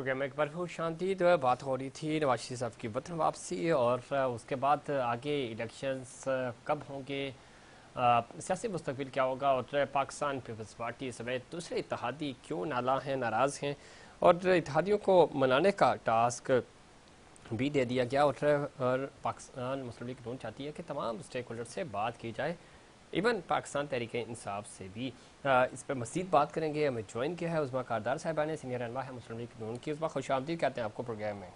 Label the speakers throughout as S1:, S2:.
S1: Programme ایک بار خوش آمدید بات ہو رہی تھی نواز شریف صاحب کی وطن واپسی اور اس کے بعد آگے الیکشنز کب ہوں گے، سیاسی مستقبل کیا ہوگا، اور پاکستان پیپلز پارٹی سمیت دوسرے اتحادی کیوں نالاں ہیں، ناراض ہیں، اور اتحادیوں کو منانے کا ٹاسک بھی دے دیا گیا، اور پاکستان مسلم لیگ نون چاہتی ہے کہ تمام اسٹیک ہولڈر سے بات کی جائے، ایون پاکستان تحریک انصاف سے بھی۔ اس پہ مزید بات کریں گے۔ ہمیں جوائن کیا ہے عظمیٰ کاردار صاحبہ نے، سینئر رہنما ہے مسلم لیگ نون کی۔ عظمیٰ خوش آمدید کہتے ہیں آپ کو پروگرام میں۔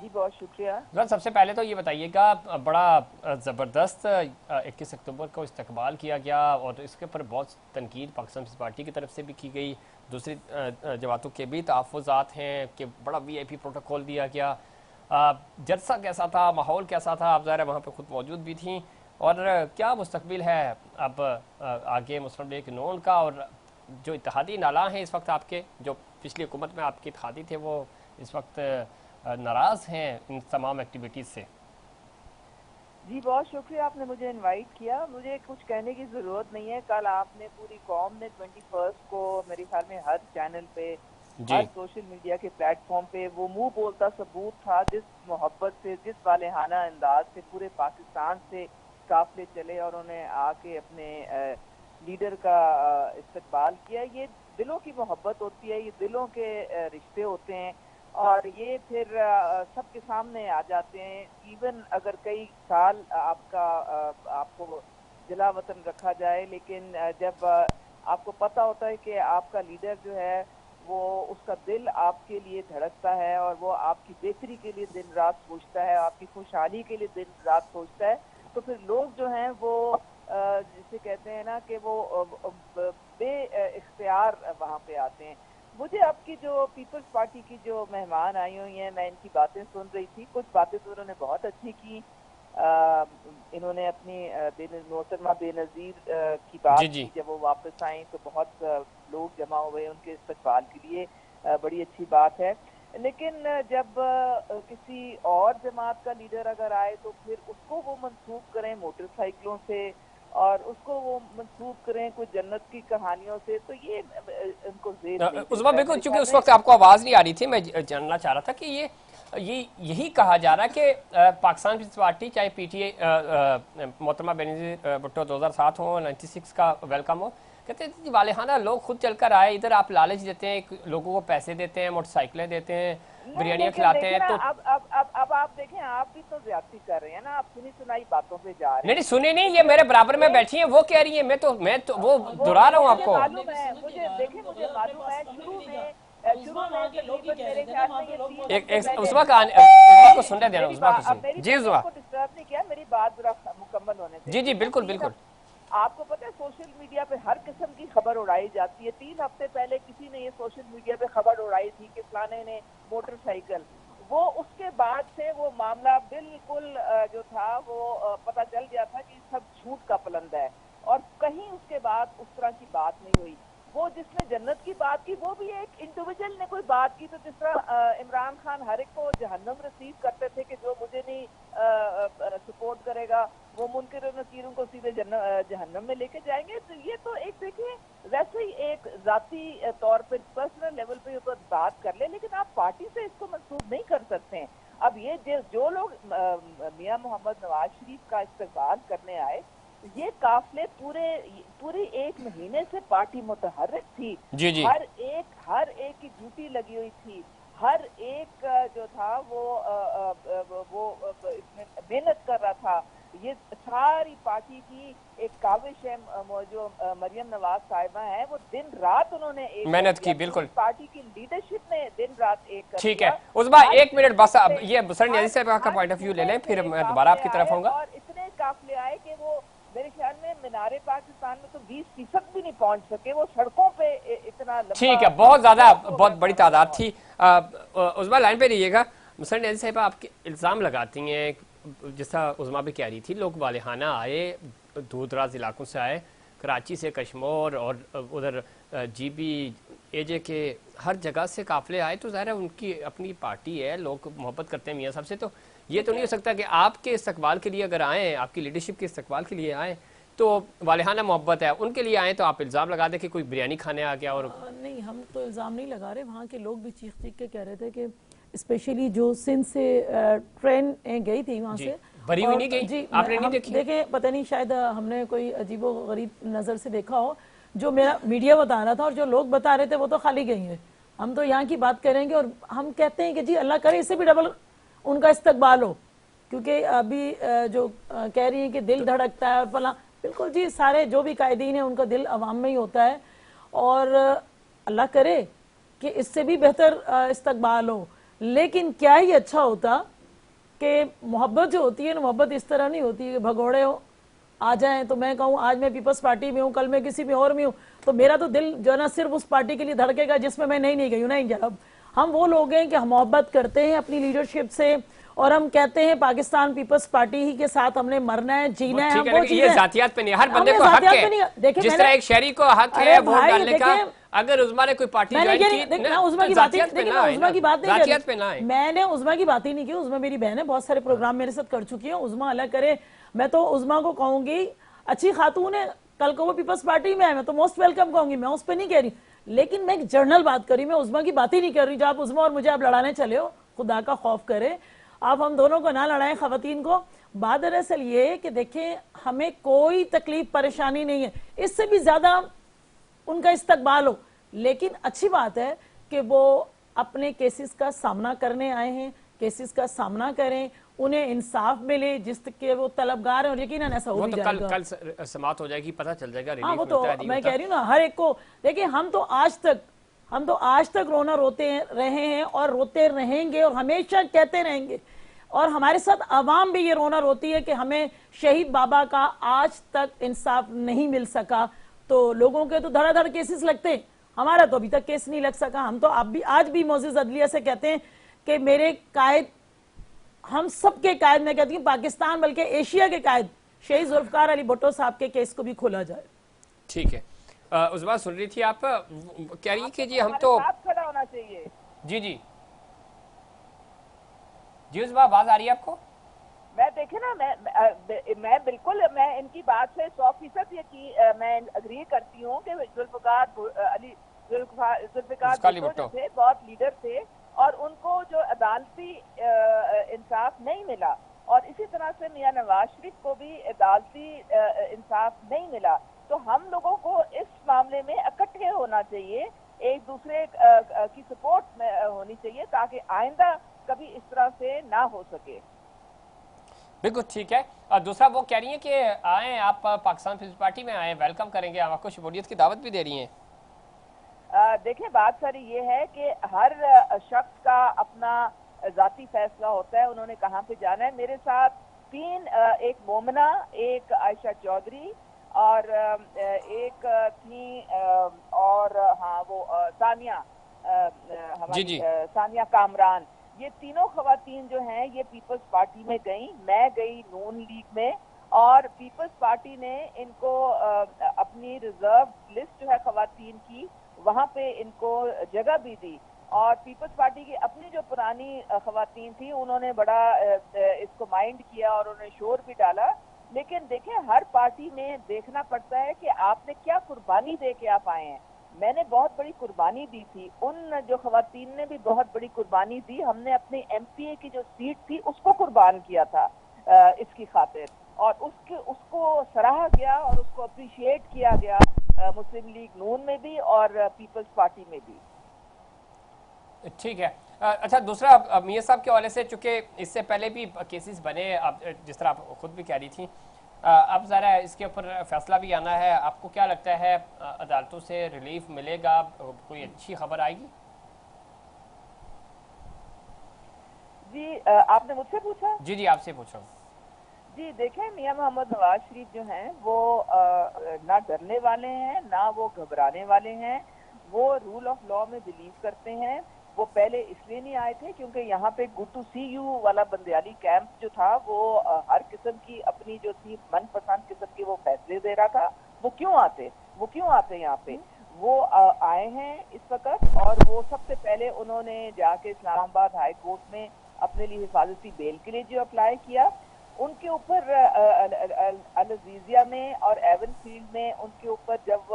S2: جی بہت شکریہ۔
S1: سب سے پہلے تو یہ بتائیے گا، بڑا زبردست 21 اکتوبر کو استقبال کیا گیا اور اس کے اوپر بہت تنقید پاکستان پیپلز پارٹی کی طرف سے بھی کی گئی، دوسری جماعتوں کے بھی تحفظات ہیں کہ بڑا وی آئی پی پروٹوکول دیا گیا۔ جلسہ کیسا تھا، ماحول کیسا تھا؟ آپ ظاہر وہاں پہ خود موجود بھی تھیں، اور کیا مستقبل ہے اب آگے مسلم لیگ نون کا، اور جو اتحادی نالاں ہیں اس وقت آپ کے، جو پچھلی حکومت میں آپ کے اتحادی تھے، وہ اس وقت ناراض ہیں ان تمام ایکٹیویٹیز سے؟
S2: جی بہت شکریہ، آپ نے مجھے انوائٹ کیا۔ مجھے کچھ کہنے کی ضرورت نہیں ہے۔ کل آپ نے پوری قوم نے 21 کو میرے خیال میں ہر چینل پہ، ہر سوشل میڈیا کے پلیٹ فارم پہ وہ منہ بولتا ثبوت تھا، جس محبت سے، جس والہانہ انداز سے پورے پاکستان سے قافلے چلے اور انہیں آ کے اپنے لیڈر کا استقبال کیا۔ یہ دلوں کی محبت ہوتی ہے، یہ دلوں کے رشتے ہوتے ہیں، اور یہ پھر سب کے سامنے آ جاتے ہیں۔ ایون اگر کئی سال آپ کو جلا وطن رکھا جائے، لیکن جب آپ کو پتہ ہوتا ہے کہ آپ کا لیڈر جو ہے وہ، اس کا دل آپ کے لیے دھڑکتا ہے اور وہ آپ کی بہتری کے لیے دن رات سوچتا ہے، آپ کی خوشحالی کے لیے دن رات سوچتا ہے، تو پھر لوگ جو ہیں وہ جسے کہتے ہیں نا کہ وہ بے اختیار وہاں پہ آتے ہیں۔ مجھے اب کی جو پیپلز پارٹی کی جو مہمان آئی ہوئی ہیں، میں ان کی باتیں سن رہی تھی، کچھ باتیں تو انہوں نے بہت اچھی کی۔ انہوں نے اپنی محترمہ بے نظیر کی بات کی، جب وہ واپس آئیں تو بہت لوگ جمع ہوئے ان کے استقبال کے لیے، بڑی اچھی بات ہے۔ لیکن جب کسی اور جماعت کا لیڈر اگر آئے تو پھر اس کو وہ منسوب کریں موٹر سائیکلوں سے، اور اس کو وہ منسوب کریں کوئی جنت کی کہانیوں سے، تو یہ ان کو زید نہیں دیتا ہے۔
S1: بالکل، چونکہ اس وقت آپ کو آواز نہیں آ رہی تھی، میں جاننا چاہ رہا تھا کہ یہی کہا جا رہا ہے کہ پاکستان پیپلز پارٹی، چاہے پی ٹی اے محترمہ بینظیر بھٹو 2007 ہو، 96 کا ویلکم ہو، کہتے ہیں والہانہ لوگ خود چل کر آئے، ادھر آپ لالچ دیتے ہیں، لوگوں کو پیسے دیتے ہیں، موٹر سائیکلیں دیتے ہیں، بریانیاں کھلاتے ہیں، تو
S2: اب آپ دیکھیں، آپ بھی تو زیادتی کر رہے ہیں نا، آپ سنی سنائی باتوں پہ جا رہے ہیں۔
S1: نہیں سنی نہیں، یہ میرے برابر میں بیٹھی ہیں، وہ کہہ رہی ہیں، میں تو وہ دہرا رہا ہوں آپ کو۔
S2: مجھے معلوم ہے، شروع میں میرے خیال میں
S1: عظمیٰ کو سننے دینا، عظمیٰ کو سننے۔ جی عظمیٰ،
S2: کو ڈسٹرب نہیں کیا، میری بات ذرا مکمل ہونے دیں۔
S1: جی بالکل بالکل۔
S2: آپ کو پتہ ہے سوشل میڈیا پہ ہر قسم کی خبر اڑائی جاتی ہے۔ 3 ہفتے پہلے کسی نے یہ سوشل میڈیا پہ خبر اڑائی تھی کہ فلانے نے موٹر سائیکل، وہ اس کے بعد سے وہ معاملہ بالکل جو تھا وہ پتہ چل گیا تھا کہ سب جھوٹ کا پلندہ ہے، اور کہیں اس کے بعد اس طرح کی بات نہیں ہوئی۔ وہ جس نے جنت کی بات کی، وہ بھی ایک انڈیویجول نے کوئی بات کی، تو جس طرح عمران خان ہر ایک کو جہنم ریسیو کرتے تھے کہ جو مجھے نہیں سپورٹ کرے گا وہ منکر و نکیروں کو سیدھے جہنم میں لے کے جائیں گے۔ تو یہ تو ایک دیکھیں، ویسے ہی ایک ذاتی طور پہ پرسنل لیول پہ بات کر لیں، لیکن آپ پارٹی سے اس کو منسوب نہیں کر سکتے ہیں۔ اب یہ جو لوگ میاں محمد نواز شریف کا استقبال کرنے آئے، یہ قافلے پورے 1 مہینے سے پارٹی متحرک تھی، ہر ایک کی ڈیوٹی لگی ہوئی تھی، ہر ایک جو تھا وہ محنت کر رہا تھا۔ یہ ساری پارٹی کی ایک کاوش ہے، جو مریم نواز صاحبہ ہیں، وہ دن رات انہوں نے
S1: محنت کی، بالکل
S2: پارٹی کی لیڈرشپ نے دن رات ایک کر دیا۔
S1: ٹھیک ہے عظمیٰ، 1 منٹ بس، اب یہ بسر نیازی صاحب کا پوائنٹ آف ویو لے لیں، پھر میں دوبارہ آپ کی طرف ہوں گا۔
S2: اور اتنے قافلے آئے کہ وہ میرے خیال میں مینار پاکستان میں تو 20% بھی نہیں پہنچ سکے، وہ سڑکوں پہ اتنا لمبا۔
S1: ٹھیک ہے، بہت زیادہ، بہت بڑی تعداد تھی۔ عظمیٰ لائن پہ رہیے گا۔ بسر نیازی صاحب آپ کے الزام لگاتی ہیں، جیسا عظمیٰ بھی کہہ رہی تھی، لوگ والہانہ آئے، دور دراز علاقوں سے آئے، کراچی سے کشمور اور ادھر جی بی اے جے کے ہر جگہ سے قافلے آئے، تو ظاہر ہے ان کی اپنی پارٹی ہے، لوگ محبت کرتے ہیں میاں صاحب سے، تو یہ تو نہیں ہو سکتا کہ آپ کے استقبال کے لیے اگر آئیں، آپ کی لیڈرشپ کے استقبال کے لیے آئیں تو والہانہ محبت ہے، ان کے لیے آئیں تو آپ الزام لگا دیں کہ کوئی بریانی کھانے آ گیا۔ اور
S3: نہیں، نہیں, ہم تو الزام نہیں لگا رہے, وہاں کے لوگ بھی چیخ چیخ کے کہہ رہے تھے کہ اسپیشلی جو سندھ سے ٹرین گئی تھی وہاں سے,
S1: بھری ہوئی نہیں گئی,
S3: جی
S1: آپ نے نہیں دیکھی؟
S3: دیکھیں پتہ نہیں شاید ہم نے کوئی عجیب و غریب نظر سے دیکھا ہو, جو میرا میڈیا بتا رہا تھا اور جو لوگ بتا رہے تھے وہ تو خالی گئی ہیں. ہم تو یہاں کی بات کریں گے اور ہم کہتے ہیں کہ جی اللہ کرے اس سے بھی ڈبل ان کا استقبال ہو, کیونکہ ابھی جو کہہ رہی ہیں کہ دل دھڑکتا ہے اور فلاں, بالکل جی سارے جو بھی قائدین ہیں ان کا دل عوام میں ہی ہوتا ہے, اور اللہ کرے کہ اس سے بھی بہتر استقبال ہو. لیکن کیا ہی اچھا ہوتا کہ محبت جو ہوتی ہے نا, محبت اس طرح نہیں ہوتی کہ بھگوڑے آ جائیں تو میں کہوں آج میں پیپلز پارٹی میں ہوں, کل میں کسی میں اور میں ہوں, تو میرا تو دل جو ہے نا صرف اس پارٹی کے لیے دھڑکے گا جس میں میں نہیں گئی ہوں. نہیں جناب, ہم وہ لوگ ہیں کہ ہم محبت کرتے ہیں اپنی لیڈرشپ سے, اور ہم کہتے ہیں پاکستان پیپلز پارٹی ہی کے ساتھ ہم نے مرنا ہے, جینا ہے, ہم وہ چیزیں.
S1: یہ ذاتیات پہ نہیں, ہر بندے کو حق ہے, جس طرح ایک شہری کو حق ہے ووٹ ڈالنے کا. اگر عظما نے کوئی پارٹی جوائن کی,
S3: عظما کی بات نہیں,
S1: آئے.
S3: میں نے عظما کی بات ہی نہیں کی. عظما میری بہن ہے, بہت سارے پروگرام میرے ساتھ کر چکی ہیں. عظما اللہ کرے, میں تو عظما کو کہوں گی اچھی خاتون ہے, کل کو وہ پیپلز پارٹی میں ہے, میں تو موسٹ ویلکم کہوں گی, میں اس پہ نہیں کہہ رہی. لیکن میں ایک جنرل بات کر رہی, میں عظما کی بات ہی نہیں کر رہی. جو آپ عظما اور مجھے آپ لڑانے چلے ہو, خدا کا خوف کرے آپ ہم دونوں کو نہ لڑائیں, خواتین کو. بات دراصل یہ کہ دیکھیں ہمیں کوئی تکلیف پریشانی نہیں ہے, اس سے بھی زیادہ ان کا استقبال ہو. لیکن اچھی بات ہے کہ وہ اپنے کیسز کا سامنا کرنے آئے ہیں, کیسز کا سامنا کریں, انہیں انصاف ملے جس کے وہ طلبگار ہیں, اور یقیناً ایسا ہو بھی جائے گا.
S1: کل سماعت ہو جائے گی, پتہ چل جائے گا
S3: ہاں وہ
S1: ریلیف
S3: تو
S1: ملتا ہے نہیں
S3: میں
S1: ہوتا.
S3: کہہ رہی ہوں نا, ہر ایک کو دیکھیں, ہم تو آج تک رونا روتے رہے ہیں اور روتے رہیں گے اور ہمیشہ کہتے رہیں گے, اور ہمارے ساتھ عوام بھی یہ رونا روتی ہے کہ ہمیں شہید بابا کا آج تک انصاف نہیں مل سکا. تو لوگوں کے تو دھڑا دھڑ کیسز لگتے ہیں, ہمارا تو ابھی تک کیس نہیں لگ سکا. ہم تو آج بھی معزز عدلیہ سے کہتے ہیں کہ میرے قائد, ہم سب کے قائد, میں کہتی ہوں پاکستان بلکہ ایشیا کے قائد شہید ذوالفقار علی بھٹو صاحب کے کیس کو بھی کھولا جائے.
S1: ٹھیک ہے, عظما سن رہی تھی آپ, کہہ رہی کہ جی ہم تو
S2: کھڑا ہونا چاہیے.
S1: جی عظما آواز آ رہی ہے آپ کو؟
S2: میں دیکھیں نا, میں بالکل میں ان کی بات سے 100% میں اگری کرتی ہوں کہ ذوالفقار بھٹو جو تھے بہت لیڈر تھے, اور ان کو جو عدالتی انصاف نہیں ملا, اور اسی طرح سے میاں نواز شریف کو بھی عدالتی انصاف نہیں ملا. تو ہم لوگوں کو اس معاملے میں اکٹھے ہونا چاہیے, ایک دوسرے کی سپورٹ میں ہونی چاہیے, تاکہ آئندہ کبھی اس طرح سے نہ ہو سکے.
S1: بالکل ٹھیک ہے. دوسرا وہ کہہ رہی ہیں کہ آئیں آپ پاکستان پیپلز پارٹی میں آئیں, ویلکم کریں گے, آپ کو شمولیت کی دعوت بھی دے رہی ہیں.
S2: دیکھیں بات ساری یہ ہے کہ ہر شخص کا اپنا ذاتی فیصلہ ہوتا ہے, انہوں نے کہاں پہ جانا ہے. میرے ساتھ 3, ایک مومنہ, ایک عائشہ چودھری, اور ایک تھی اور ہاں وہ ثانیہ, ہماری ثانیہ کامران. یہ تینوں خواتین جو ہیں یہ پیپلز پارٹی میں گئیں, میں گئی نون لیگ میں, اور پیپلز پارٹی نے ان کو اپنی ریزرو لسٹ جو ہے خواتین کی, وہاں پہ ان کو جگہ بھی دی. اور پیپلز پارٹی کی اپنی جو پرانی خواتین تھی, انہوں نے بڑا اس کو مائنڈ کیا اور انہوں نے شور بھی ڈالا. لیکن دیکھیں ہر پارٹی میں دیکھنا پڑتا ہے کہ آپ نے کیا قربانی دے کے آپ آئے ہیں. میں نے بہت بڑی قربانی دی تھی, ان جو خواتین نے بھی بہت بڑی قربانی دی. ہم نے اپنے ایم پی اے کی جو سیٹ تھی اس کو قربان کیا تھا اس کی خاطر, اور اس کو سراہا گیا اور اس کو اپریشیٹ کیا گیا مسلم لیگ نون میں بھی اور پیپلز پارٹی میں بھی.
S1: ٹھیک ہے. اچھا, دوسرا میاں صاحب کے حوالے سے, چونکہ اس سے پہلے بھی کیسز بنے, آپ جس طرح آپ خود بھی کہہ رہی تھیں, اب ذرا اس کے اوپر فیصلہ بھی آنا ہے. آپ کو کیا لگتا ہے عدالتوں سے ریلیف ملے گا, کوئی اچھی خبر آئے گی؟
S2: جی آپ نے مجھ سے پوچھا؟
S1: جی آپ سے پوچھا ہوں.
S2: جی دیکھیں, میاں محمد نواز شریف جو ہیں وہ نہ ڈرنے والے ہیں نہ وہ گھبرانے والے ہیں. وہ رول آف لا میں بلیو کرتے ہیں. وہ پہلے اس لیے نہیں آئے تھے کیونکہ یہاں پہ گڈ ٹو سی یو والا بندیالی کیمپ جو تھا وہ ہر قسم کی اپنی جو تھی من پسند قسم کے وہ فیصلے دے رہا تھا. وہ کیوں آتے یہاں پہ؟ وہ آئے ہیں اس وقت, اور وہ سب سے پہلے انہوں نے جا کے اسلام آباد ہائی کورٹ میں اپنے لیے حفاظتی بیل کے لیے جو اپلائی کیا. ان کے اوپر العزیزیہ میں اور ایون فیلڈ میں ان کے اوپر جب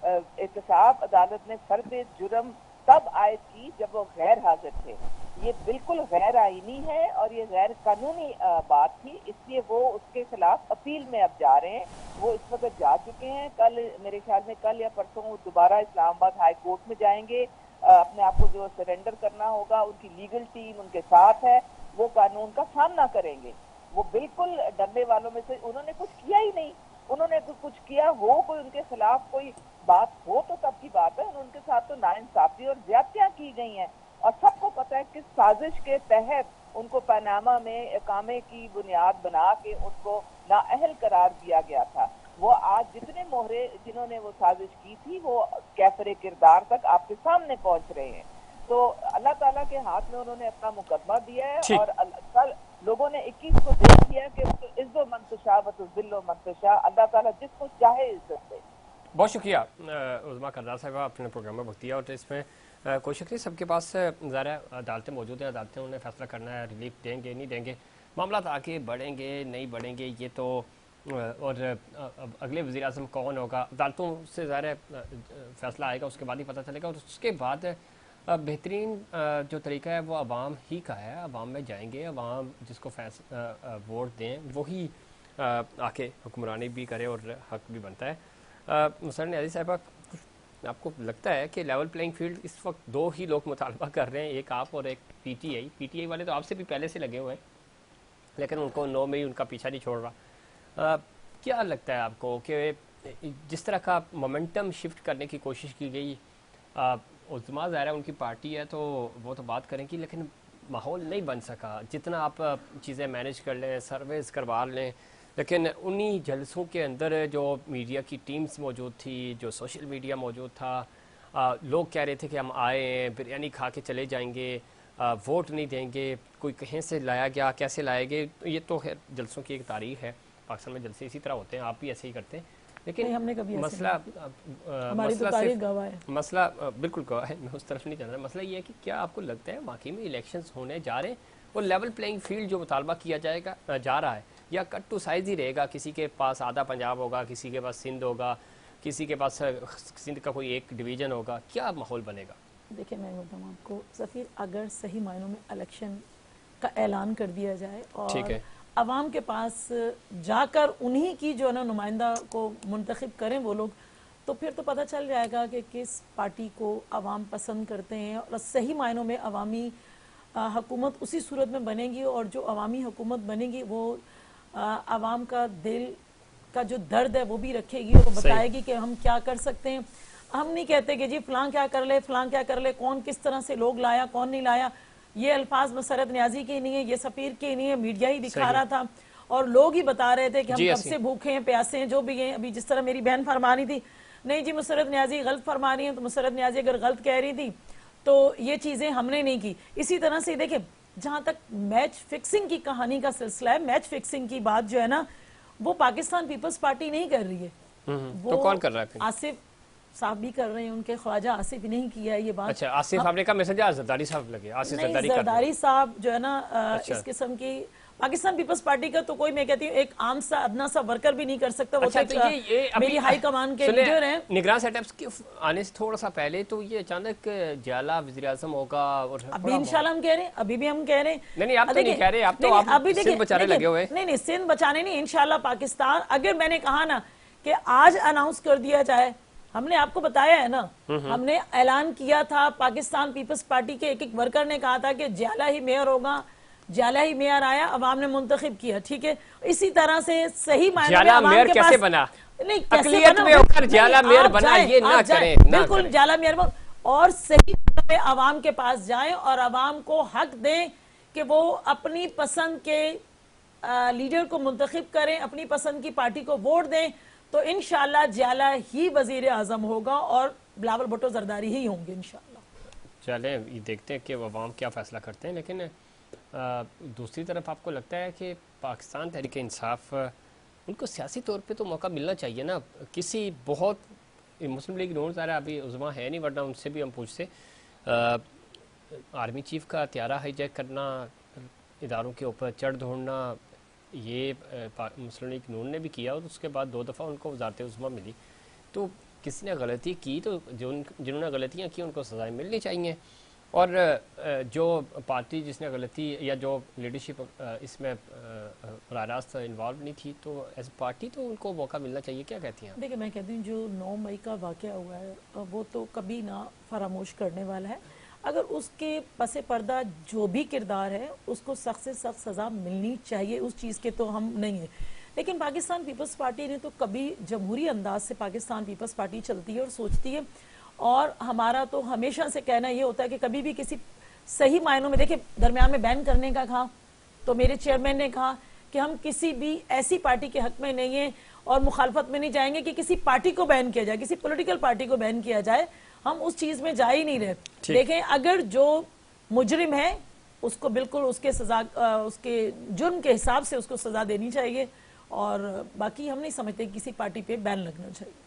S2: एहतसाब अदालत ने फर्द जुर्म तब आयद की जब वो गैर हाजिर थे। ये बिल्कुल गैर आईनी है और ये गैर कानूनी बात थी, इसलिए वो उसके खिलाफ अपील में अब जा रहे हैं। वो इस वक्त जा चुके हैं, कल मेरे ख्याल में कल या परसों वो दोबारा इस्लामाबाद हाई कोर्ट में जाएंगे। अपने आप को जो सरेंडर करना होगा, उनकी लीगल टीम उनके साथ है, वो कानून का सामना करेंगे। वो बिल्कुल डरने वालों में से उन्होंने कुछ किया ही नहीं। उन्होंने कुछ किया हो, कोई उनके खिलाफ कोई बात हो तो तब की बात है। उनके साथ तो नाइंसाफी और ज्यादतियां की गई हैं और सबको पता है किस साजिश के तहत उनको पनामा में इकामे की बुनियाद बना के उनको नाअहल करार दिया गया था। वो आज जितने मोहरे जिन्होंने वो साजिश की थी वो कैफरे किरदार तक आपके सामने पहुंच रहे हैं। तो अल्लाह ताला के हाथ में उन्होंने अपना मुकदमा दिया है और कल लोगों ने 21 को देख लिया कि इज्जो मंतशा व जिल्लो मंतशा, अल्लाह ताला जिसको चाहे इज्जत दे।
S1: बहुत शुक्रिया उज़मा करदार साहब, अपने प्रोग्राम में वक्त दिया। और इसमें कोशिश करिए, सबके पास ज़रा अदालतें मौजूद हैं, अदालतें उन्हें फैसला करना है, रिलीफ देंगे नहीं देंगे, मामला आगे बढ़ेंगे नहीं बढ़ेंगे ये तो, और अगले वज़ीर आज़म कौन होगा अदालतों से ज़रा फैसला आएगा, उसके बाद ही पता चलेगा। और उसके बाद बेहतरीन जो तरीका है वो अवाम ही का है, अवाम में जाएंगे, अवाम जिसको वोट दें वही आके हुक्मरानी भी करे और हक भी बनता है। मुसर्रत न्याज़ी साहिबा, आपको लगता है कि लेवल प्लेइंग फील्ड इस वक्त दो ही लोग मुतालबा कर रहे हैं, एक आप और एक पीटीआई वाले तो आपसे भी पहले से लगे हुए हैं, लेकिन उनको 9 में ही उनका पीछा नहीं छोड़ रहा। क्या लगता है आपको कि जिस तरह का मोमेंटम शिफ्ट करने की कोशिश की गई, उज़मा ज़ाहिर है उनकी पार्टी है तो वो तो बात करेंगी, लेकिन माहौल नहीं बन सका। जितना आप चीज़ें मैनेज कर लें, सर्वेस करवा लें, लेकिन उन्हीं जलसों के अंदर जो मीडिया की टीम्स मौजूद थी, जो सोशल मीडिया मौजूद था, लोग कह रहे थे कि हम आए हैं, बिरयानी खा के चले जाएंगे, वोट नहीं देंगे, कोई कहीं से लाया गया, कैसे लाए गए, तो ये तो खैर जलसों की एक तारीख है, पाकिस्तान में जलसे इसी तरह होते हैं, आप भी ऐसे ही करते हैं। लेकिन
S3: हमने कभी
S1: मसला मसला बिल्कुल गवाह है, मैं उस तरफ नहीं जाना। मसला ये है कि क्या आपको लगता है वाकई में इलेक्शंस होने जा रहे हैं और लेवल प्लेइंग फील्ड जो मुतालबा किया जाएगा जा रहा है, या कट टू साइज ही रहेगा, किसी के पास आधा पंजाब होगा, किसी के पास सिंध होगा, किसी के पास सिंध का कोई एक डिवीज़न होगा, क्या माहौल बनेगा?
S3: देखिए मैं बताऊँ आपको सफ़ीर, अगर सही मायनों में इलेक्शन का ऐलान कर दिया जाए और अवाम के पास जाकर उन्हीं की जो है ना नुमाइंदा को मुंतखब करें वो लोग, तो फिर तो पता चल जाएगा कि किस पार्टी को अवाम पसंद करते हैं और सही मायनों में अवामी हुकूमत उसी सूरत में बनेगी। और जो अवामी हुकूमत बनेगी वो अवाम का दिल का जो दर्द है वो भी रखेगी और बताएगी कि हम क्या कर सकते हैं। हम नहीं कहते कि जी फलां क्या कर ले, फलां क्या कर ले, कौन किस तरह से लोग लाया कौन नहीं लाया, ये अल्फाज मुसर्रत न्याजी के नहीं है, ये सफीर के नहीं है, मीडिया ही दिखा रहा था और लोग ही बता रहे थे कि हम कब से भूखे हैं प्यासे हैं जो भी हैं। अभी जिस तरह मेरी बहन फरमा रही थी, नहीं जी मुसर्रत न्याजी गलत फरमा रही है, तो मुसर्रत न्याजी अगर गलत कह रही थी तो ये चीजें हमने नहीं की। इसी तरह से देखिए, जहां तक मैच फिक्सिंग की कहानी का सिलसिला है, मैच फिक्सिंग की बात जो है ना वो पाकिस्तान पीपल्स पार्टी नहीं कर रही है, वो
S1: तो कौन कर रहा है?
S3: आसिफ साहब भी कर रहे हैं, उनके ख्वाजा आसिफ नहीं किया है ये बात।
S1: अच्छा, आसिफ आपने कहा मैसेज जरदारी साहब लगे, आसिफ
S3: जरदारी साहब जो है ना इस किस्म की पाकिस्तान पीपल्स पार्टी का तो कोई, मैं कहती हूँ एक आम सा अदना सा वर्कर भी नहीं कर सकता। वो तो ये मेरी हाई कमान के लीडर हैं।
S1: निगरान सेटअप्स के आने से थोड़ा सा पहले तो ये अचानक ज्याला वज़ीर आज़म होगा और
S3: अभी इंशाल्लाह हम कह रहे हैं, अभी भी हम कह रहे हैं।
S1: नहीं आप तो नहीं कह रहे, आप तो अभी सिंध बचाने लगे हुए।
S3: नहीं सिंध बचाने नहीं, इंशाल्लाह पाकिस्तान, अगर मैंने कहा ना कि आज अनाउंस कर दिया जाए, हमने आपको बताया है ना, हमने ऐलान किया था, पाकिस्तान पीपल्स पार्टी के एक वर्कर ने कहा था कि ज्याला ही मेयर होगा, ज्याला ही मेयर आया, अवाम ने मुंतखब किया, ठीक है। इसी तरह से सही मायने में अवाम के
S1: कैसे
S3: पास
S1: बना,
S3: नहीं
S1: अक़लियत में होकर ज्याला मेयर बना, ये ना करें,
S3: बिल्कुल ज्याला मेयर और सही में अवाम के पास जाएं और अवाम को हक दें कि वो अपनी पसंद के लीडर को मुंतखब करें, अपनी पसंद की पार्टी को वोट दें, तो इंशाल्लाह ज्याला ही वजीर आजम होगा और बिलावल भुट्टो जरदारी ही होंगे इंशाल्लाह।
S1: चलें ये देखते हैं कि अवाम क्या फैसला करते हैं। लेकिन दूसरी तरफ आपको लगता है कि पाकिस्तान तहरीक इंसाफ उनको सियासी तौर पे तो मौका मिलना चाहिए ना, किसी बहुत मुस्लिम लीग नून ज़ाहिर अभी उज़मा है नहीं, वरना उनसे भी हम पूछते। आर्मी चीफ का हथियारा हाईजैक करना, इदारों के ऊपर चढ़ दौड़ना, ये मुस्लिम लीग नून ने भी किया और उसके बाद 2 दफ़ा उनको वज़ारत उज़्मा मिली। तो کسی نے غلطی کی تو جنہوں نے غلطیاں کی ان کو سزائیں ملنی چاہیے، اور جو پارٹی جس نے غلطی یا جو لیڈرشپ اس میں براہ راست انوالو نہیں تھی تو ایز پارٹی تو ان کو موقع ملنا چاہیے. کیا کہتی ہیں؟
S3: دیکھیں میں کہتی ہوں جو 9 مئی کا واقعہ ہوا ہے وہ تو کبھی نہ فراموش کرنے والا ہے. اگر اس کے پس پردہ جو بھی کردار ہے اس کو سخت سے سخت سزا ملنی چاہیے، اس چیز کے تو ہم نہیں ہیں. لیکن پاکستان پیپلز پارٹی نے تو کبھی جمہوری انداز سے پاکستان پیپلز پارٹی چلتی ہے اور سوچتی ہے، اور ہمارا تو ہمیشہ سے کہنا یہ ہوتا ہے کہ کبھی بھی کسی صحیح معنوں میں، دیکھیں درمیان میں بین کرنے کا کہا تو میرے چیئرمین نے کہا کہ ہم کسی بھی ایسی پارٹی کے حق میں نہیں ہیں اور مخالفت میں نہیں جائیں گے کہ کسی پارٹی کو بین کیا جائے، کسی پولیٹیکل پارٹی کو بین کیا جائے. ہم اس چیز میں جا ہی نہیں رہے. دیکھیں اگر جو مجرم ہے اس کو بالکل اس کے سزا، اس کے جرم کے حساب سے اس کو سزا دینی چاہیے، اور باقی ہم نہیں سمجھتے کہ کسی پارٹی پہ بین لگنا چاہیے.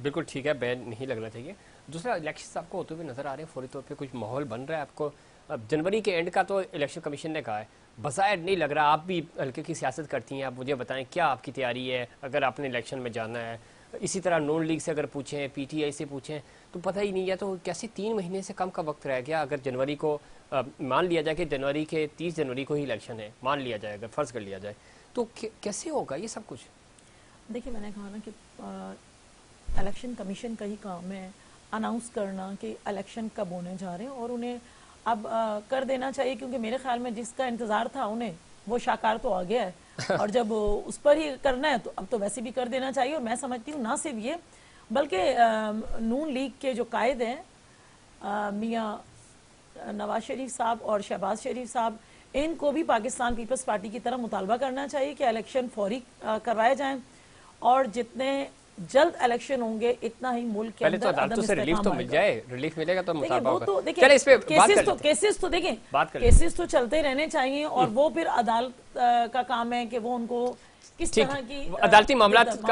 S1: بالکل ٹھیک ہے، بین نہیں لگنا چاہیے. دوسرا الیکشنز آپ کو ہوتے ہوئے نظر آ رہے ہیں فوری طور پہ، کچھ ماحول بن رہا ہے آپ کو؟ اب جنوری کے اینڈ کا تو الیکشن کمیشن نے کہا ہے، بظاہر نہیں لگ رہا. آپ بھی ہلکے کی سیاست کرتی ہیں، آپ مجھے بتائیں کیا آپ کی تیاری ہے اگر آپ نے الیکشن میں جانا ہے؟ اسی طرح نون لیگ سے اگر پوچھیں، پی ٹی آئی سے پوچھیں تو پتہ ہی نہیں ہے. تو کیسے 3 مہینے سے کم کا وقت رہ گیا؟ اگر جنوری کو مان لیا جائے کہ جنوری کے 30 جنوری کو ہی الیکشن ہے، مان لیا جائے، اگر فرض کر لیا جائے تو کیسے ہوگا یہ سب کچھ؟
S3: دیکھیں میں نے کہا نا کہ الیکشن کمیشن کا ہی کام ہے اناؤنس کرنا کہ الیکشن کب ہونے جا رہے ہیں، اور انہیں اب کر دینا چاہیے، کیونکہ میرے خیال میں جس کا انتظار تھا انہیں وہ شاکار تو آ گیا ہے، اور جب اس پر ہی کرنا ہے تو اب تو ویسے بھی کر دینا چاہیے. اور میں سمجھتی ہوں نہ صرف یہ بلکہ نون لیگ کے جو قائد ہیں میاں نواز شریف صاحب اور شہباز شریف صاحب، ان کو بھی پاکستان پیپلز پارٹی کی طرح مطالبہ کرنا چاہیے کہ الیکشن فوری کروائے جائیں، اور جتنے جلد الیکشن ہوں گے اتنا ہی ملک کے
S1: پہلے تو
S3: اندر
S1: عدالتوں سے ریلیف تو مل جائے، ریلیف ملے گا تو مطالبہ
S3: وہ
S1: ہوگا.
S3: تو
S1: چلے اس پہ بات کر
S3: کیسز تو دیکھیں
S1: بات کر
S3: کیسز تو چلتے رہنے چاہیے، اور وہ پھر عدالت کا کام ہے کہ وہ ان کو کس
S1: ٹھیک.
S3: طرح کی
S1: عدالتی معاملات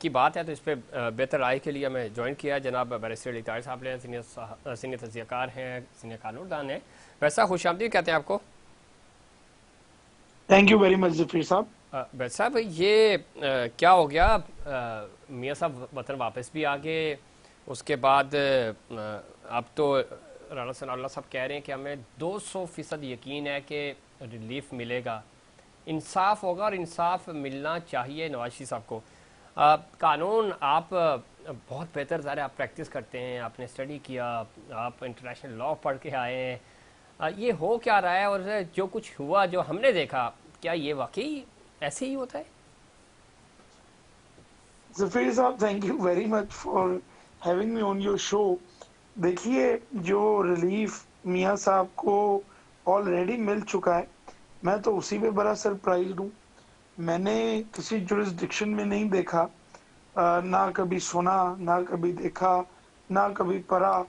S1: کی بات ہے تو اس پہ بہتر رائے کے لیے میں جوائن کیا جناب بیرسٹر علی طاہر صاحب نے، سینئر تجزیہ کار ہیں، سینئر قانون دان ہیں. ویسا خوش آمدید کہتے ہیں آپ کو.
S4: تھینک یو ویری مچ ظفیر صاحب.
S1: بیت صاحب یہ کیا ہو گیا؟ میاں صاحب وطن واپس بھی آگے، اس کے بعد اب تو رانا ثناء اللہ صاحب کہہ رہے ہیں کہ ہمیں 200% یقین ہے کہ ریلیف ملے گا، انصاف ہوگا، اور انصاف ملنا چاہیے نواز شریف صاحب کو. قانون آپ بہت بہتر، ظاہر آپ پریکٹس کرتے ہیں، آپ نے اسٹڈی کیا، آپ انٹرنیشنل لاء پڑھ کے آئے ہیں. یہ ہو کیا رہا ہے، اور جو کچھ ہوا جو ہم نے دیکھا، کیا یہ واقعی ایسے ہی ہوتا ہے؟
S4: ظفیر صاحب thank you very much for having me on your show. دیکھیے جو ریلیف میاں صاحب کو آلریڈی مل چکا ہے، میں تو اسی پہ بڑا سرپرائزڈ ہوں. میں نے کسی جورسڈکشن میں نہیں دیکھا، نہ کبھی سنا، نہ کبھی دیکھا، نہ کبھی پڑھا،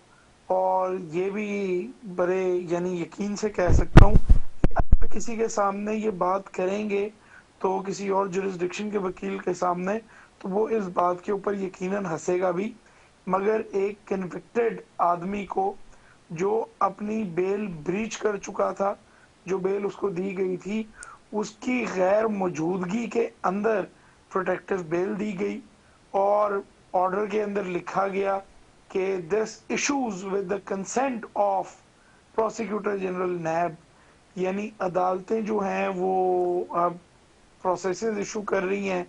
S4: اور یہ بھی بڑے یعنی یقین سے کہہ سکتا ہوں کہ اگر کسی کے سامنے یہ بات کریں گے تو کسی اور جورسڈکشن کے وکیل کے سامنے، تو وہ اس بات کے اوپر یقیناً ہنسے گا بھی. مگر ایک کنوکٹڈ آدمی کو جو اپنی بیل بریچ کر چکا تھا، جو بیل اس کو دی گئی تھی اس کی غیر موجودگی کے اندر پروٹیکٹیو بیل دی گئی، اور آرڈر کے اندر لکھا گیا کہ دس issues with the consent of prosecutor general NAB. یعنی عدالتیں جو ہیں وہ اب پروسیسز ایشو کر رہی ہیں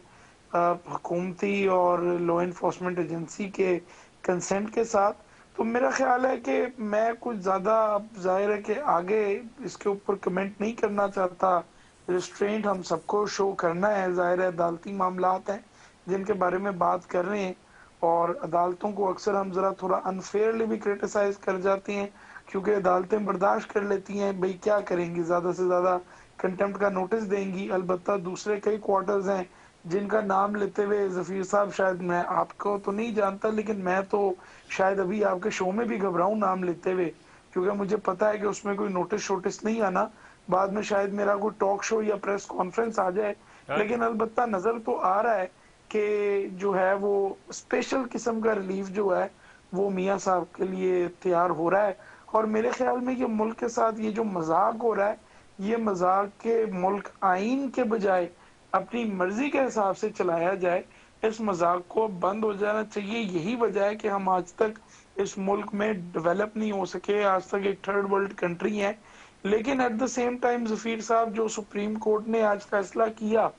S4: حکومتی اور لا انفورسمنٹ ایجنسی کے کنسینٹ کے ساتھ. تو میرا خیال ہے کہ میں کچھ زیادہ، ظاہر ہے کہ آگے اس کے اوپر کمنٹ نہیں کرنا چاہتا. ریسٹرینٹ ہم سب کو شو کرنا ہے، ظاہر ہے عدالتی معاملات ہیں جن کے بارے میں بات کر رہے ہیں، اور عدالتوں کو اکثر ہم ذرا تھوڑا انفیئرلی بھی کرٹیسائز کر جاتے ہیں، کیونکہ عدالتیں برداشت کر لیتی ہیں بھئی کیا کریں گی، زیادہ سے زیادہ کنٹمپٹ کا نوٹس دیں گی. البتہ دوسرے کئی کوارٹرز ہیں جن کا نام لیتے ہوئے ظفیر صاحب شاید میں آپ کو تو نہیں جانتا، لیکن میں تو شاید ابھی آپ کے شو میں بھی گھبراؤں نام لیتے ہوئے، کیونکہ مجھے پتا ہے کہ اس میں کوئی نوٹس شوٹس نہیں آنا، بعد میں شاید میرا کوئی ٹاک شو یا پریس کانفرنس آ جائے. لیکن البتہ نظر تو آ رہا ہے کہ جو ہے وہ اسپیشل قسم کا ریلیف جو ہے وہ میاں صاحب کے لیے تیار ہو رہا ہے. اور میرے خیال میں یہ ملک کے ساتھ یہ جو مذاق ہو رہا ہے، یہ مذاق کے ملک آئین کے بجائے اپنی مرضی کے حساب سے چلایا جائے इस मजाक को बंद हो जाना चाहिए। यही वजह है कि हम आज तक इस मुल्क में डेवलप नहीं हो सके, आज तक एक थर्ड वर्ल्ड कंट्री है। लेकिन एट द सेम टाइम जफीर साहब, जो सुप्रीम कोर्ट ने आज फैसला किया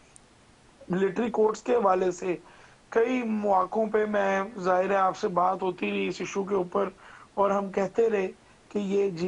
S4: मिलिट्री कोर्ट्स के हवाले से, कई मौकों पे मैं जाहिर है आपसे बात होती रही इस इशू के ऊपर, और हम कहते रहे कि ये जी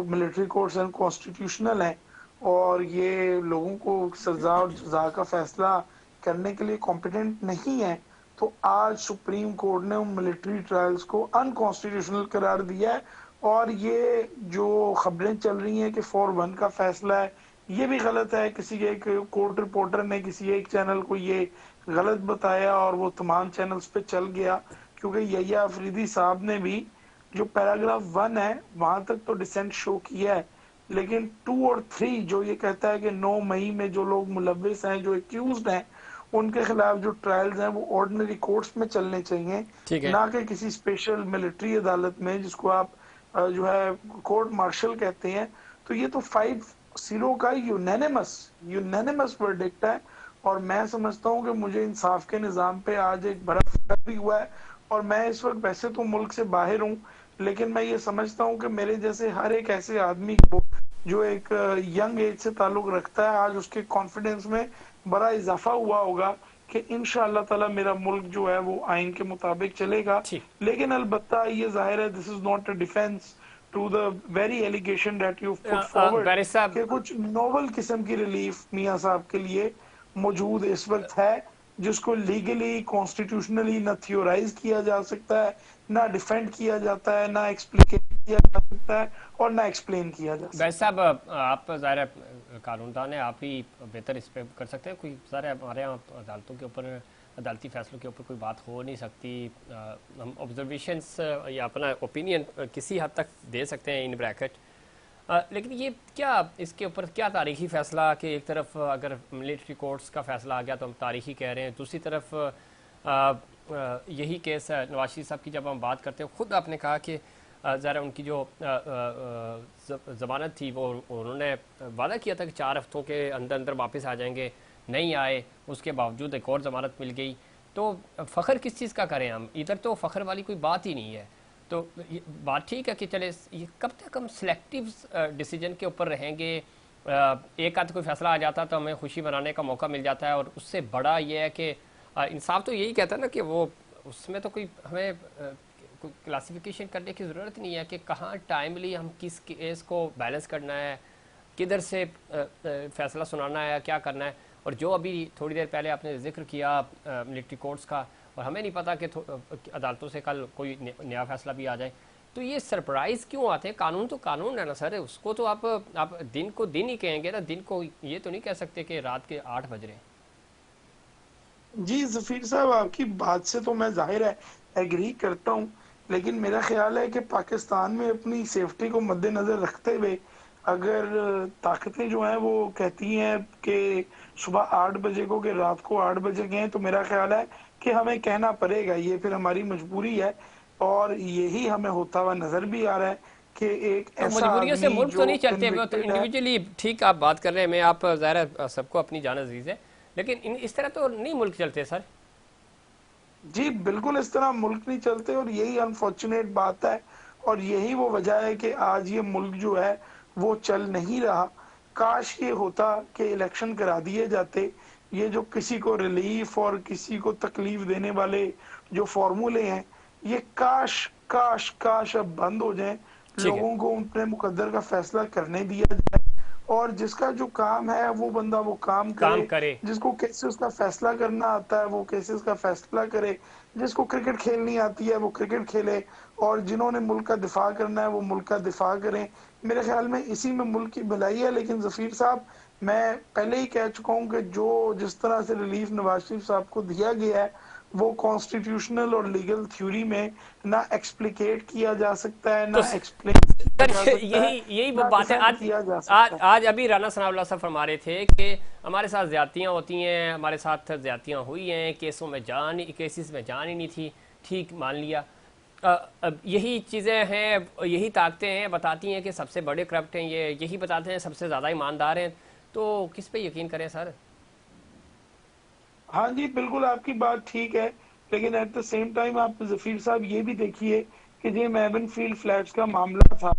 S4: मिलिट्री कोर्ट्स अनकॉन्स्टिट्यूशनल है और ये लोगों को सजा और जजा का फैसला करने के लिए कॉम्पिटेंट नहीं है। तो आज सुप्रीम कोर्ट ने उन मिलिट्री ट्रायल्स को अनकॉन्स्टिट्यूशनल करार दिया है। और ये जो खबरें चल रही हैं कि 4-1 का फैसला है, ये भी गलत है। किसी एक कोर्ट रिपोर्टर ने किसी एक चैनल को ये गलत बताया और वो तमाम चैनल्स पे चल गया, क्योंकि यहिया अफरीदी साहब ने भी जो पैराग्राफ 1 है वहां तक तो डिसेंट शो किया है, लेकिन 2 और 3 जो ये कहता है कि 9 मई में जो लोग मुलव्विस हैं, जो एक्यूज्ड हैं, उनके खिलाफ जो ट्रायल्स हैं वो ऑर्डिनरी कोर्ट्स में चलने चाहिए, ना कि किसी स्पेशल मिलिट्री अदालत में जिसको आप जो है कोर्ट मार्शल कहते हैं। तो ये तो 5-0 का यूनानिमस वर्डिक्ट है। और मैं समझता हूँ कि मुझे इंसाफ के निजाम पे आज एक बड़ा फर्क भी हुआ है। और मैं इस वक्त वैसे तो मुल्क से बाहर हूँ, लेकिन मैं ये समझता हूँ कि मेरे जैसे हर एक ऐसे आदमी को जो एक यंग एज से ताल्लुक रखता है, आज उसके कॉन्फिडेंस में बड़ा इजाफा हुआ होगा कि इंशाअल्लाह ताला मेरा मुल्क जो है वो आइन के मुताबिक चलेगा। लेकिन अलबत्ता ये जाहिर है this is not a defence to the very allegation that you put forward कि कुछ नोवल किस्म की रिलीफ मियां साहब के लिए मौजूद इस वक्त है, जिसको लीगली कॉन्स्टिट्यूशनली ना थियोराइज किया जा सकता है, ना डिफेंड किया जाता है, ना एक्सप्लिकेट किया जा सकता है और ना एक्सप्लेन किया जा सकता है।
S1: वैसे साहब आप ज़ाहिर कानूनदान है, आप ही बेहतर इस पे कर सकते हैं। कोई ज़ाहिर हमारे यहाँ अदालतों के ऊपर, अदालती फैसलों के ऊपर कोई बात हो नहीं सकती। हम ऑब्जर्वेशंस या अपना ओपिनियन किसी हद तक दे सकते हैं इन ब्रैकेट, लेकिन ये क्या इसके ऊपर क्या तारीखी फ़ैसला कि एक तरफ अगर मिलिट्री कोर्ट्स का फ़ैसला आ गया तो हम तारीखी कह रहे हैं, दूसरी तरफ यही केस है नवाज शरीफ साहब की जब हम बात करते हैं, खुद आपने कहा कि ज़रा उनकी जो ज़मानत थी वो उन्होंने वादा किया था कि 4 हफ्तों के अंदर अंदर वापस आ जाएंगे, नहीं आए, उसके बावजूद एक और ज़मानत मिल गई। तो फ़ख्र किस चीज़ का करें हम? इधर तो फ़ख्र वाली कोई बात ही नहीं है। तो बात ठीक है कि चले ये कब तक हम सिलेक्टिव डिसीजन के ऊपर रहेंगे? एक आध कोई फैसला आ जाता तो हमें खुशी मनाने का मौका मिल जाता है, और उससे बड़ा ये है कि इंसाफ तो यही कहता है ना कि वो उसमें तो कोई हमें कोई क्लासिफिकेशन करने की ज़रूरत नहीं है कि कहाँ टाइमली हम किस केस को बैलेंस करना है, किधर से फैसला सुनाना है, क्या करना है। और जो अभी थोड़ी देर पहले आपने जिक्र किया मिलिट्री कोर्ट्स का, और हमें नहीं पता कि अदालतों से कल कोई नया फैसला भी आ जाए, तो ये सरप्राइज़ क्यों आते हैं? कानून तो कानून है ना सर, उसको तो आप दिन को दिन ही कहेंगे ना, दिन को ये तो नहीं कह सकते कि रात के 8 बज रहे हैं।
S4: जी जफीर साहब, आपकी बात से तो मैं जाहिर है एग्री करता हूँ, लेकिन मेरा ख्याल है कि पाकिस्तान में अपनी सेफ्टी को मद्देनजर रखते हुए अगर ताकतें जो हैं वो कहती हैं कि सुबह 8 बजे को कि रात को 8 बजे गए, तो मेरा ख्याल है कि हमें कहना पड़ेगा, ये फिर हमारी मजबूरी है। और यही हमें होता हुआ नजर भी आ रहा है कि एक
S1: तो
S4: ऐसा
S1: मजबूरियों से
S4: आदमी
S1: मुल्क तो
S4: जो
S1: नहीं चलते, वो तो
S4: convicted है।
S1: इंडिविजुअली ठीक आप बात कर रहे हैं, मैं आप ज़ाहिर सबको अपनी जान अजीज़ है, लेकिन इस तरह तो नहीं मुल्क चलते सर।
S4: जी बिल्कुल इस तरह मुल्क नहीं चलते, और यही अनफॉर्चुनेट बात है, और यही वो वजह है कि आज ये मुल्क जो है वो चल नहीं रहा। काश ये होता कि इलेक्शन करा दिए जाते, ये जो किसी को रिलीफ और किसी को तकलीफ देने वाले जो फॉर्मूले हैं, ये काश काश काश अब बंद हो जाएं,
S1: ठीक है,
S4: लोगों को अपने मुकद्दर का फैसला करने दिया जाए, और जिसका जो काम है वो बंदा वो काम
S1: काम
S4: करे,
S1: करे।
S4: जिसको कैसे उसका फैसला करना आता है वो कैसे उसका फैसला करे, जिसको क्रिकेट खेलनी आती है वो क्रिकेट खेले, और जिन्होंने मुल्क का दिफा करना है वो मुल्क का दिफा करें। मेरे ख्याल में इसी में मुल्क की भलाई है। लेकिन जफीर साहब, मैं पहले ही कह चुका हूँ कि जो जिस तरह से रिलीफ नवाज शरीफ साहब को दिया गया है वो कॉन्स्टिट्यूशनल और लीगल थ्योरी में ना एक्सप्लिकेट किया जा सकता है,
S1: तो
S4: ना एक्सप्लेन किया जा
S1: सर
S4: सकता है,
S1: यही वो
S4: ना
S1: बात है।
S4: डिफेंड
S1: आज
S4: किया जा
S1: आज
S4: सकता है।
S1: आज अभी राना सनाउल्लाह साहब फरमा रहे थे कि हमारे साथ ज्यादतियाँ होती हैं, हमारे साथ ज्यादतियाँ हुई हैं, केसेस में जान ही नहीं थी, ठीक मान लिया। अब यही चीज़ें हैं, यही ताकतें हैं, बताती हैं कि सबसे बड़े करप्ट हैं ये, यही बताते हैं सबसे ज़्यादा ईमानदार हैं, तो किस पे यकीन करें सर?
S4: हाँ जी, बिल्कुल आपकी बात ठीक है, लेकिन एट द सेम टाइम आप जफीर साहब ये भी देखिए कि जो मैबन फील्ड फ्लैट्स का मामला था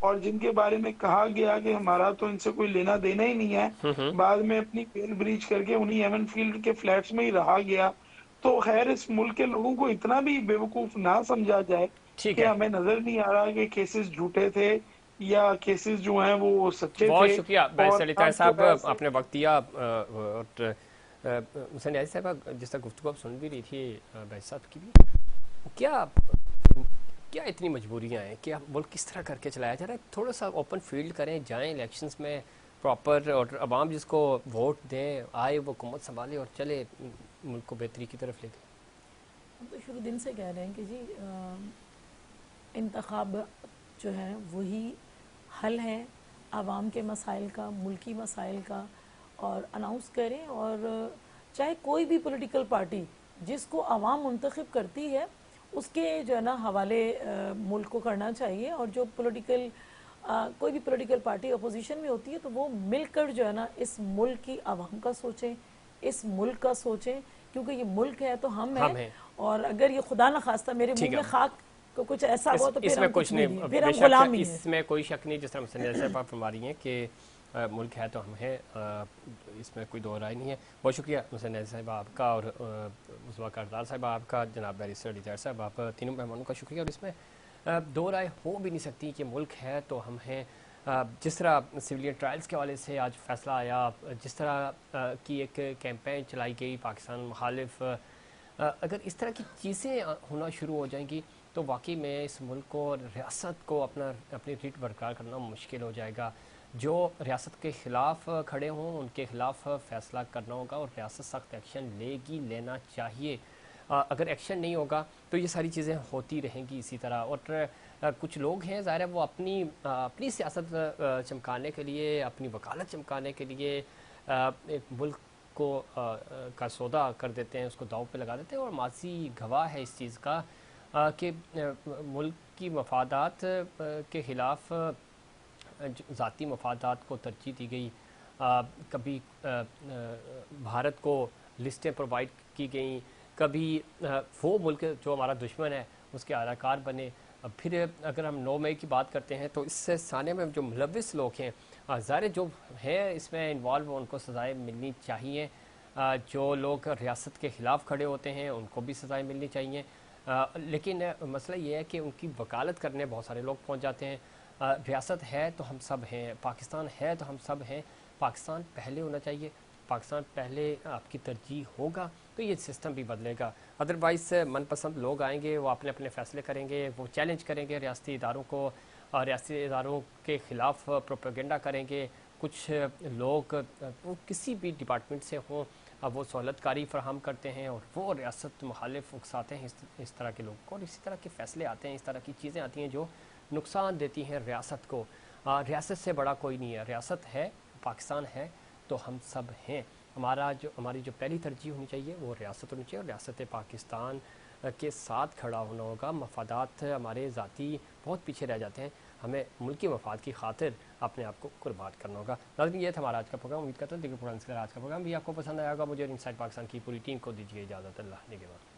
S4: और जिनके बारे में कहा गया कि हमारा तो इनसे कोई लेना देना ही नहीं है, बाद में अपनी बेल ब्रीच करके उन्हीं एवन फील्ड के फ्लैट्स में ही रहा गया। तो खैर इस मुल्क के लोगों को इतना भी बेवकूफ ना समझा जाए
S1: ठीक
S4: कि
S1: है,
S4: हमें नजर नहीं आ रहा कि केसेस झूठे थे या केसेस जो हैं वो सच्चे
S1: बहुत
S4: थे।
S1: शुक्रिया
S4: और
S1: बैरिस्टर अली ताहिर
S4: अब जो
S1: साहब,
S4: है
S1: आपने वक्त दिया। और हुसैन यासी साहब, जिस तरह गुफ्तगू आप सुन भी रही थी बैरिस्टर साहब की भी, क्या क्या इतनी मजबूरियां हैं कि मुल्क किस तरह करके चलाया जा रहा है? थोड़ा सा ओपन फील्ड करें, जाएं इलेक्शंस में प्रॉपर, और अवाम जिसको वोट दें, आए, वो हुकूमत संभाले और चले मुल्क को बेहतरी की तरफ लेके।
S3: हम तो शुरू दिन से कह रहे हैं कि जी इंतखाब जो है वही हल है आवाम के मसाइल का, मुल्की मसाइल का, और अनाउंस करें। और चाहे कोई भी पॉलिटिकल पार्टी जिसको आवाम मुंतखब करती है उसके जो है ना हवाले मुल्क को करना चाहिए। और जो पॉलिटिकल कोई भी पॉलिटिकल पार्टी अपोजिशन में होती है तो वो मिलकर जो है ना इस मुल्क की आवाम का सोचें, इस मुल्क का सोचें, क्योंकि ये मुल्क है तो हम हैं। और अगर ये खुदा न खास्ता मेरे मुंह में खाक को कुछ ऐसा हुआ तो फिर
S1: इसमें
S3: हम
S1: कुछ
S3: कुछ नहीं है, फिर हम
S1: बेशक
S3: गुलाम ही हैं।
S1: इसमें कोई शक नहीं, जिस तरह मुसन्निफ साहब आप फरमा रही हैं कि मुल्क है तो हम हैं, इसमें कोई दो राय नहीं है। बहुत शुक्रिया मुसन्निफ साहब आपका, और मुस्बा करदार साहब आपका, जनाब बैरिस्टर अली ताहिर साहब, आप तीनों मेहमानों का शुक्रिया। और इसमें दो राय हो भी नहीं सकती कि मुल्क है तो हम हैं। जिस तरह सिविलियन ट्रायल्स के हवाले से आज फैसला आया, जिस तरह की एक कैंपेन चलाई गई पाकिस्तान मुखालिफ, अगर इस तरह की चीज़ें होना शुरू हो जाएंगी तो वाकई में इस मुल्क को, रियासत को अपनी रीट बरकरार करना मुश्किल हो जाएगा। जो रियासत के ख़िलाफ़ खड़े हों उनके ख़िलाफ़ फ़ैसला करना होगा, और रियासत सख्त एक्शन लेगी, लेना चाहिए। अगर एक्शन नहीं होगा तो ये सारी चीज़ें होती रहेंगी इसी तरह। और कुछ लोग हैं, ज़ाहिर है वो अपनी सियासत चमकाने के लिए, अपनी वकालत चमकाने के लिए एक मुल्क को का सौदा कर देते हैं, उसको दाव पे लगा देते हैं। और माजी गवाह है इस चीज़ का कि मुल्क की मफादात के ख़िलाफ़ ज़ाती मफादात को तरजीह दी गई। कभी भारत को लिस्टें प्रोवाइड की गई, कभी वो मुल्क जो हमारा दुश्मन है उसके आराकार बने। अब फिर अगर हम 9 मई की बात करते हैं तो इससे साने में जो मुलविस लोग हैं, ज़ाहिर जो हैं इसमें इन्वॉल्व, उनको सज़ाएँ मिलनी चाहिए। जो लोग रियासत के ख़िलाफ़ खड़े होते हैं उनको भी सज़ाएँ मिलनी चाहिए। लेकिन मसला ये है कि उनकी वकालत करने बहुत सारे लोग पहुंच जाते हैं। रियासत है तो हम सब हैं, पाकिस्तान है तो हम सब हैं। पाकिस्तान पहले होना चाहिए, पाकिस्तान पहले आपकी तरजीह होगा तो ये सिस्टम भी बदलेगा। अदरवाइज़ मनपसंद लोग आएंगे, वो अपने अपने फ़ैसले करेंगे, वो चैलेंज करेंगे रियासती इदारों को, और रियासती इदारों के ख़िलाफ़ प्रोपेगेंडा करेंगे। कुछ लोग वो किसी भी डिपार्टमेंट से हों, वो सहूलतकारी फ़राहम करते हैं और वो रियासत मुखालिफ उकसाते हैं इस तरह के लोगों को, और इसी तरह के फ़ैसले आते हैं, इस तरह की चीज़ें आती हैं जो नुकसान देती हैं रियासत को। रियासत से बड़ा कोई नहीं है, रियासत है, पाकिस्तान है तो हम सब हैं। हमारी जो पहली तरजीह होनी चाहिए वो रियासत होनी चाहिए, और रियासत पाकिस्तान के साथ खड़ा होना होगा। मफादात हमारे ज़ाती बहुत पीछे रह जाते हैं, हमें मुल्की मफाद की खातिर अपने आप को कुर्बान करना होगा। नाज़रीन, ये था हमारा आज का प्रोग्राम। उम्मीद करता हूँ आज का प्रोग्राम भी आपको पसंद आएगा। मुझे और इनसाइड पाकिस्तान की पूरी टीम को दीजिए इजाज़त। अल्लाह निगहबान।